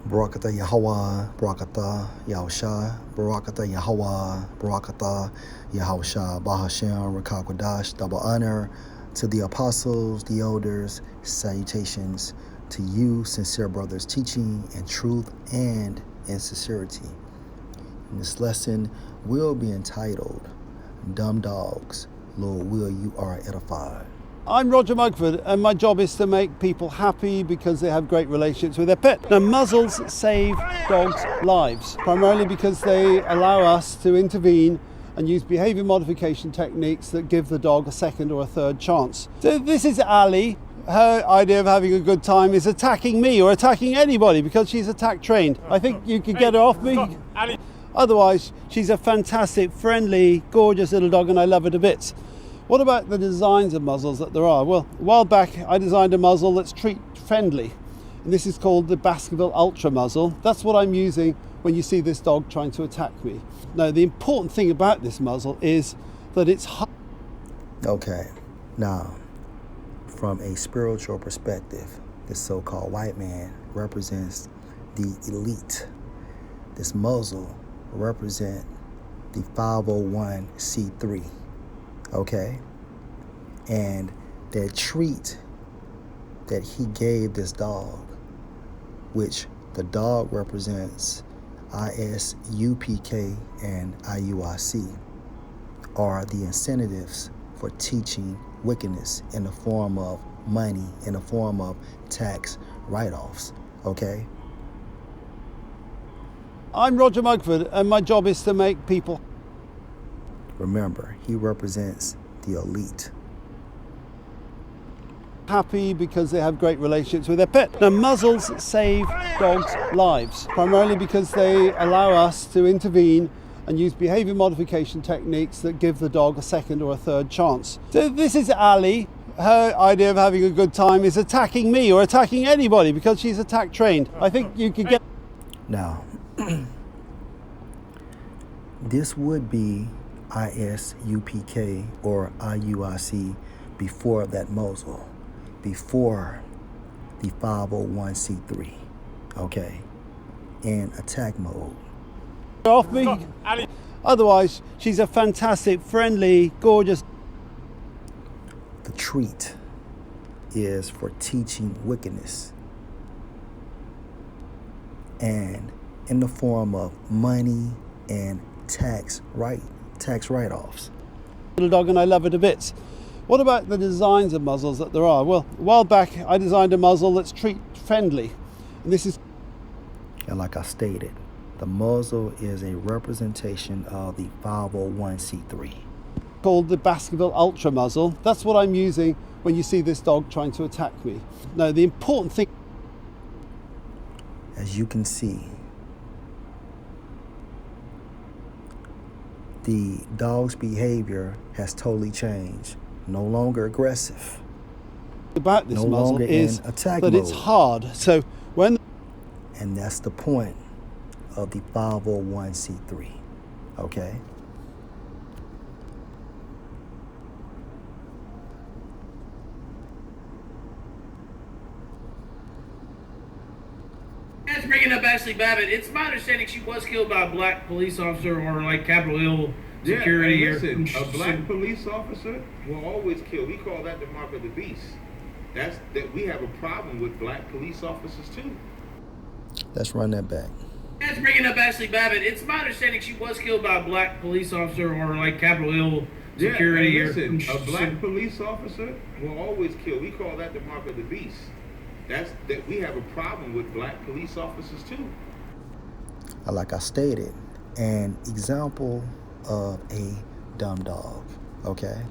Barakatah Yahweh, Barakatah Yahusha, Barakatah Yahweh, Barakatah Yahusha, Bahashem, Rakakwadash, double honor to the apostles, the elders, salutations to you, sincere brothers, teaching in truth and in sincerity. And this lesson will be entitled, Dumb Dogs, Lord will you are edified. I'm Roger Mugford, and my job is to make people happy because they have great relationships with their pet. Now, muzzles save dogs' lives, primarily because they allow us to intervene and use behaviour modification techniques that give the dog a second or a third chance. So this is Ali. Her idea of having a good time is attacking me or attacking anybody because she's attack trained. I think you could get her off me. Otherwise, she's a fantastic, friendly, gorgeous little dog, and I love her to bits. What about the designs of muzzles that there are? Well, a while back I designed a muzzle that's treat friendly, and this is called the Baskerville Ultra muzzle. That's what I'm using when you see this dog trying to attack me. Now, the important thing about this muzzle is that it's high. Okay, now, from a spiritual perspective, this so-called white man represents the elite. This muzzle represents the 501c3. Okay, and that treat that he gave this dog, which the dog represents ISUPK and IUIC, are the incentives for teaching wickedness in the form of money, in the form of tax write-offs. Okay, I'm Roger Mugford, and my job is to make people. remember, he represents the elite. Happy because they have great relationships with their pet. Now, muzzles save dogs' lives, primarily because they allow us to intervene and use behaviour modification techniques that give the dog a second or a third chance. So this is Ali. Her idea of having a good time is attacking me or attacking anybody because she's attack trained. I think you could get. Now, this would be ISUPK or IUIC before that muzzle, before the 501c3, okay, in attack mode. Off me. Otherwise, she's a fantastic, friendly, gorgeous. The treat is for teaching wickedness, and in the form of money and tax write-offs. Little dog, and I love her to bits. What about the designs of muzzles that there are? Well, a while back I designed a muzzle that's treat friendly, and this is. And like I stated, the muzzle is a representation of the 501c3. Called the Baskerville Ultra muzzle. That's what I'm using when you see this dog trying to attack me. Now, the important thing. As you can see, the dog's behavior has totally changed. No longer aggressive. About this No muzzle longer is in attack that it's mode. hard. So when. And that's the point of the 501c3. Okay? As bringing up Ashley Babbitt, it's my understanding she was killed by a black police officer or like Capitol Hill security. Yeah, and listen, a black police officer will always kill. We call that the mark of the beast. That we have a problem with black police officers too. Let's run that back. As bringing up Ashley Babbitt, it's my understanding she was killed by a black police officer or like Capitol Hill security. Yeah, and listen, a black police officer will always kill. We call that the mark of the beast. That we have a problem with black police officers too. Like I stated, an example of a dumb dog, okay?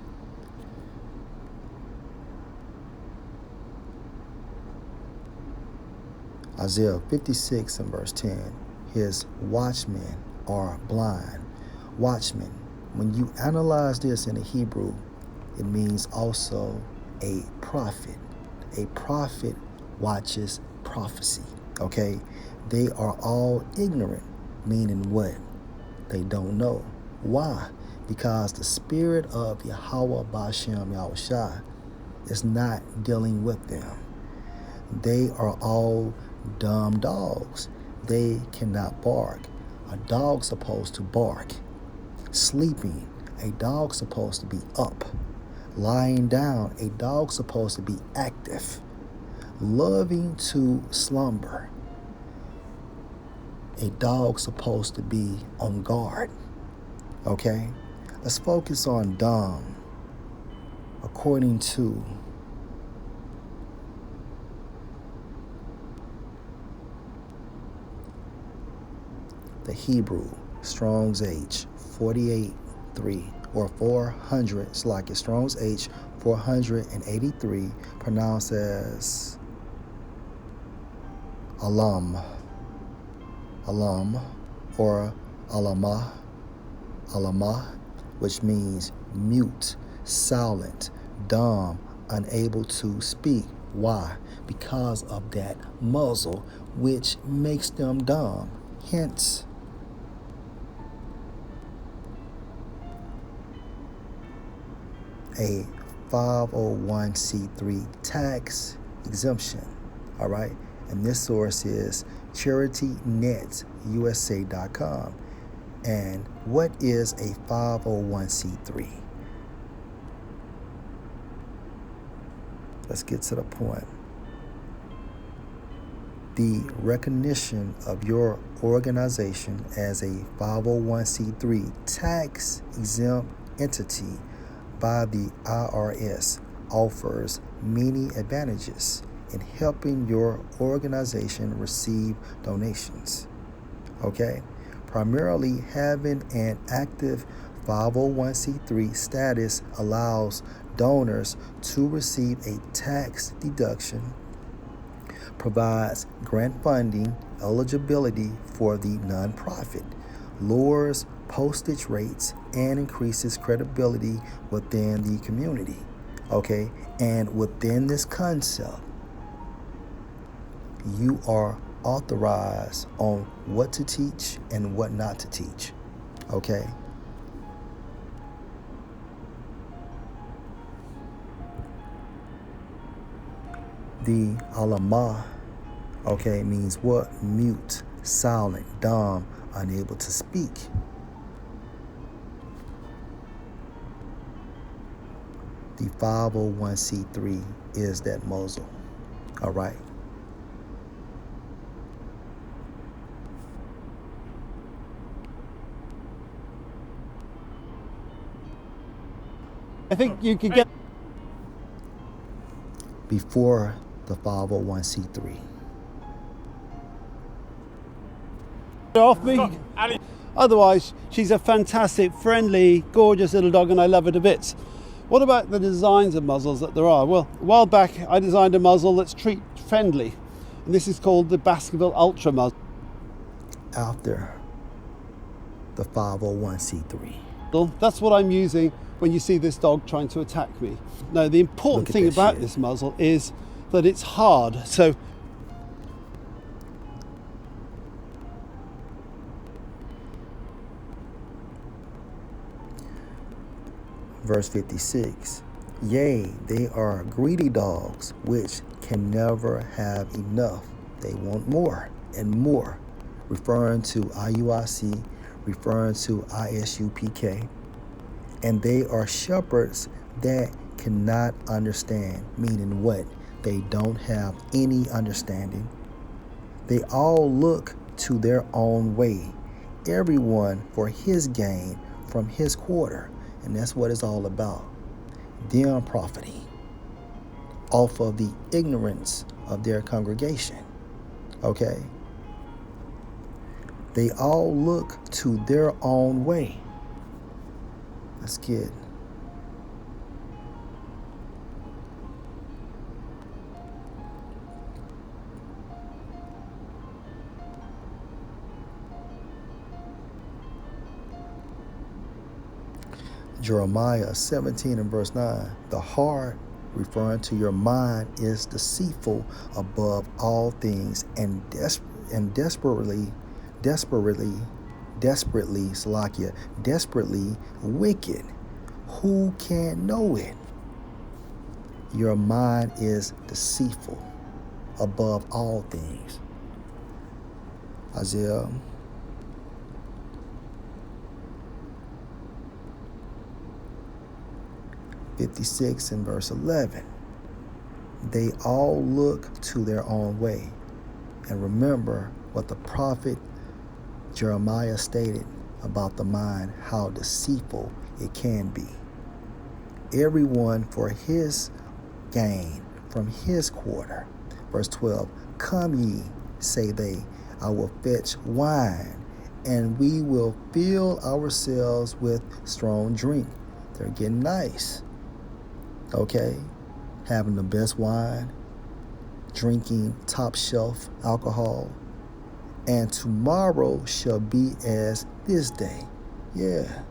Isaiah 56 and verse 10, his watchmen are blind. Watchmen, when you analyze this in the Hebrew, it means also a prophet. A prophet watches prophecy, okay? They are all ignorant, meaning what? They don't know. Why? Because the spirit of Yahweh Bashem Yahushua is not dealing with them. They are all dumb dogs. they cannot bark. A dog's supposed to bark. Sleeping, a dog's supposed to be up. Lying down, a dog's supposed to be active. Loving to slumber, a dog's supposed to be on guard. Okay? Let's focus on dumb. According to the Hebrew Strong's H 48:3 or 400, it's like a Strong's H 483, pronounced as alam or alama, which means mute, silent, dumb, unable to speak. Why? Because of that muzzle, which makes them dumb. Hence, a 501c3 tax exemption. All right. And this source is CharityNetUSA.com. And what is a 501c3? Let's get to the point. The recognition of your organization as a 501c3 tax exempt entity by the IRS offers many advantages in helping your organization receive donations. Okay? Primarily, having an active 501c3 status allows donors to receive a tax deduction, provides grant funding eligibility for the nonprofit, lowers postage rates, and increases credibility within the community. Okay? And within this concept, you are authorized on what to teach and what not to teach. Okay? The alama, okay, means what? Mute, silent, dumb, unable to speak. The 501c3 is that muzzle. All right? I think you could get Before the 501c3. off me. Otherwise, she's a fantastic, friendly, gorgeous little dog, and I love her to bits. What about the designs of muzzles that there are? Well, a while back, I designed a muzzle that's treat friendly, and this is called the Baskerville Ultra muzzle. After the 501c3. That's what I'm using when you see this dog trying to attack me. Now, the important thing about this muzzle is that it's hard. So verse 56, yea, they are greedy dogs, which can never have enough. They want more and more, referring to IUIC, referring to ISUPK. And they are shepherds that cannot understand, meaning what? They don't have any understanding. They all look to their own way, everyone for his gain from his quarter. And that's what it's all about. Them profiting off of the ignorance of their congregation. Okay? They all look to their own way. Let's get Jeremiah 17 and verse 9. The heart, referring to your mind, is deceitful above all things and desperately wicked. Who can know it? Your mind is deceitful above all things. Isaiah 56 and verse 11. They all look to their own way. And remember what the prophet Jeremiah stated about the mind, how deceitful it can be. Everyone for his gain from his quarter. Verse 12, come ye, say they, I will fetch wine, and we will fill ourselves with strong drink. They're getting nice. Okay? Having the best wine, drinking top shelf alcohol, and tomorrow shall be as this day. Yeah.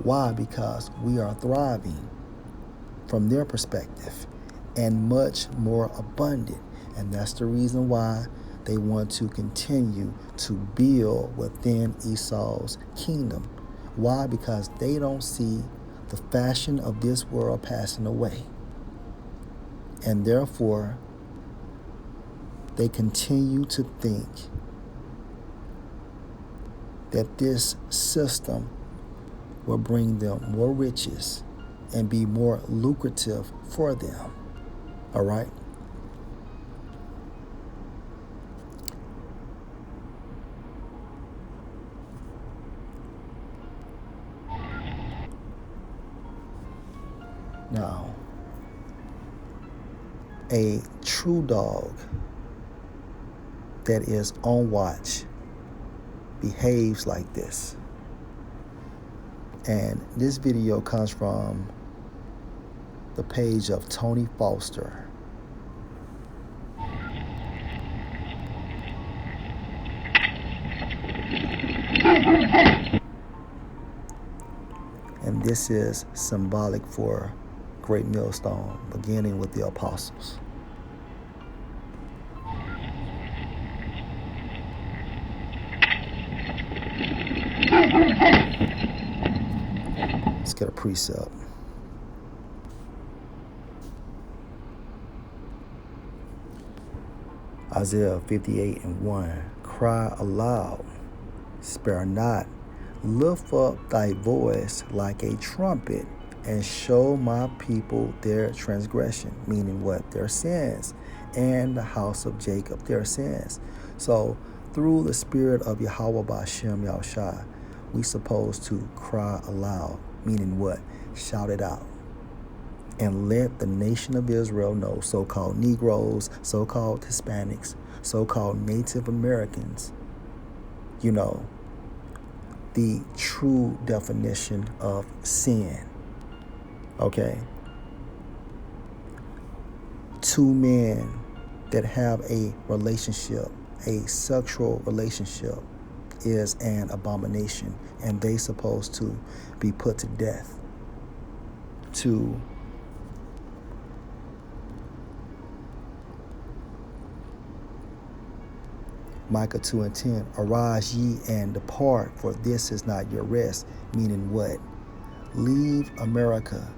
Why? Because we are thriving from their perspective and much more abundant. And that's the reason why they want to continue to build within Esau's kingdom. Why? Because they don't see the fashion of this world passing away. And therefore, they continue to think that this system will bring them more riches and be more lucrative for them. All right? Now, a true dog that is on watch behaves like this. And this video comes from the page of Tony Foster. And this is symbolic for Great Millstone, beginning with the apostles. Let's get a precept. Isaiah 58 and 1. Cry aloud, spare not, lift up thy voice like a trumpet, and show my people their transgression, meaning what? Their sins, and the house of Jacob their sins. So through the spirit of Yahweh B'Shem Yahushua, we supposed to cry aloud, meaning what? Shout it out. And let the nation of Israel know, so-called Negroes, so-called Hispanics, so-called Native Americans, you know, the true definition of sin. Okay? Two men that have a relationship, a sexual relationship, is an abomination, and they supposed to be put to death. To Micah 2 and 10, arise ye and depart, for this is not your rest. Meaning what? Leave America,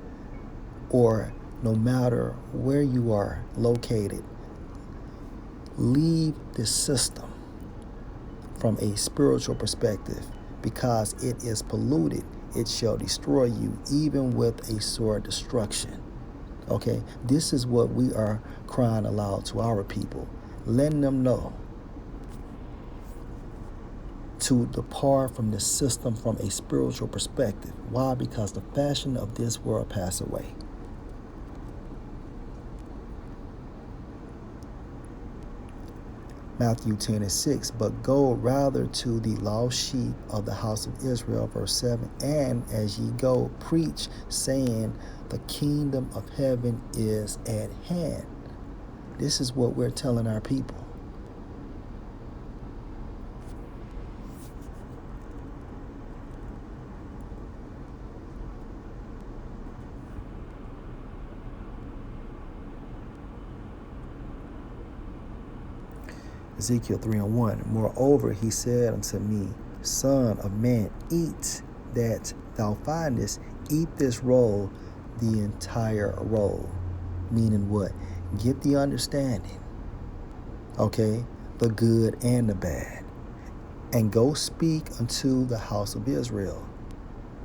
or no matter where you are located, leave this system from a spiritual perspective, because it is polluted. It shall destroy you, even with a sore destruction. Okay? This is what we are crying aloud to our people, letting them know to depart from the system from a spiritual perspective. Why? Because the fashion of this world pass away. Matthew 10 and 6, but go rather to the lost sheep of the house of Israel, verse 7, and as ye go, preach, saying, the kingdom of heaven is at hand. This is what we're telling our people. Ezekiel 3 and 1. Moreover, he said unto me, Son of man, eat that thou findest, eat this roll, the entire roll. Meaning what? Get the understanding. Okay? The good and the bad. and go speak unto the house of Israel.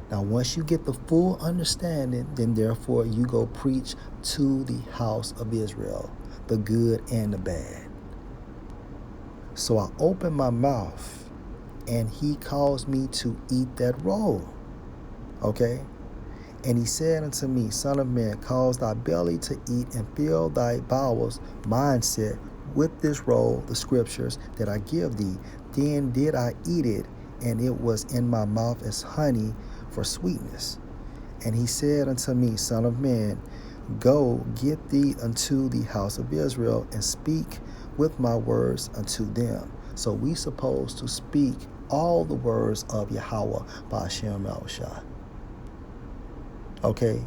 Now, once you get the full understanding, then therefore you go preach to the house of Israel, the good and the bad. So I opened my mouth, and he caused me to eat that roll. Okay? And he said unto me, Son of man, cause thy belly to eat and fill thy bowels, mindset, with this roll, the scriptures that I give thee. Then did I eat it, and it was in my mouth as honey for sweetness. And he said unto me, Son of man, go get thee unto the house of Israel, and speak with my words unto them. So we supposed to speak all the words of Yahweh Ba'ashem Yahushua. Okay?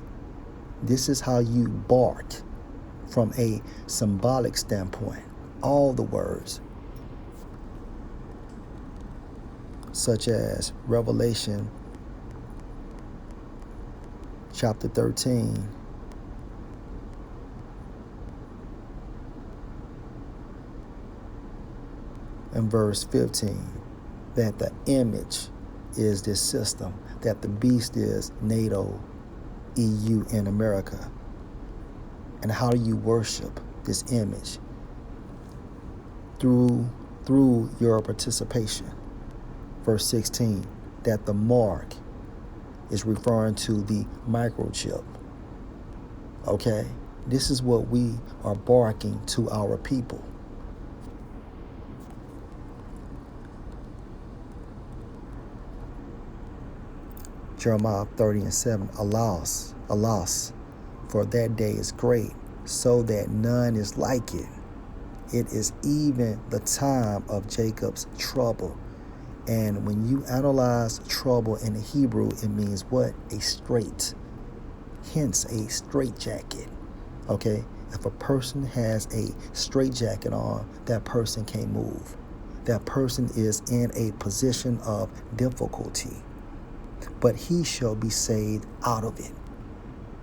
This is how you bark from a symbolic standpoint. All the words. Such as Revelation chapter 13. And verse 15, that the image is this system, that the beast is NATO, EU, and America. And how do you worship this image? Through your participation. Verse 16, that the mark is referring to the microchip. Okay? This is what we are barking to our people. Jeremiah 30:7, alas, for that day is great, so that none is like it. It is even the time of Jacob's trouble. And when you analyze trouble in the Hebrew, it means what? A strait. Hence a straitjacket. Okay? If a person has a straitjacket on, that person can't move. That person is in a position of difficulty. But he shall be saved out of it.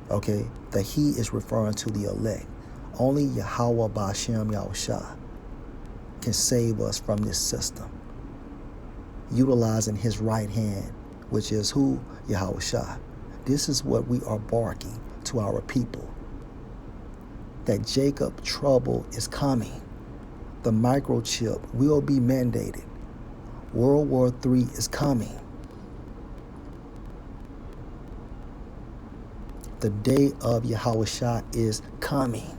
Okay? The he is referring to the elect. Only Yahweh Ba'ashem Yahushua can save us from this system, utilizing his right hand, which is who? Yahushua. This is what we are barking to our people. That Jacob trouble is coming. The microchip will be mandated. World War III is coming. The day of Yahushua is coming.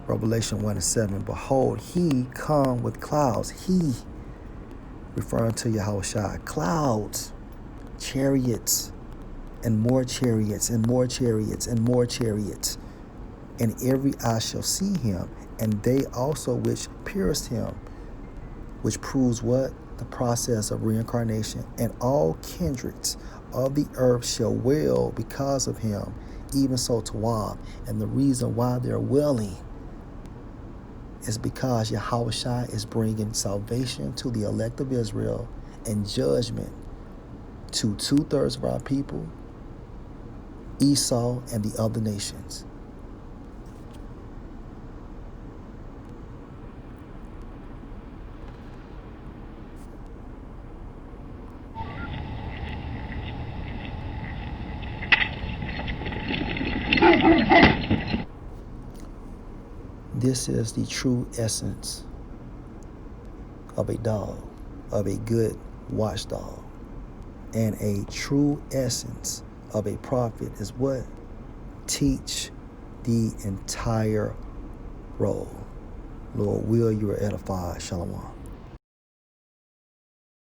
Revelation 1:7, behold, he come with clouds. He, referring to Yahushua, clouds, chariots, and more chariots, and more chariots, and more chariots. And every eye shall see him, and they also which pierced him, which proves what? The process of reincarnation. And all kindreds of the earth shall wail because of him, even so Tawab. And the reason why they're wailing is because Yahushua is bringing salvation to the elect of Israel and judgment to 2/3 of our people, Esau, and the other nations. This is the true essence of a dog, of a good watchdog. And a true essence of a prophet is what? Teach the entire role. Lord, will you are edified. Shalom.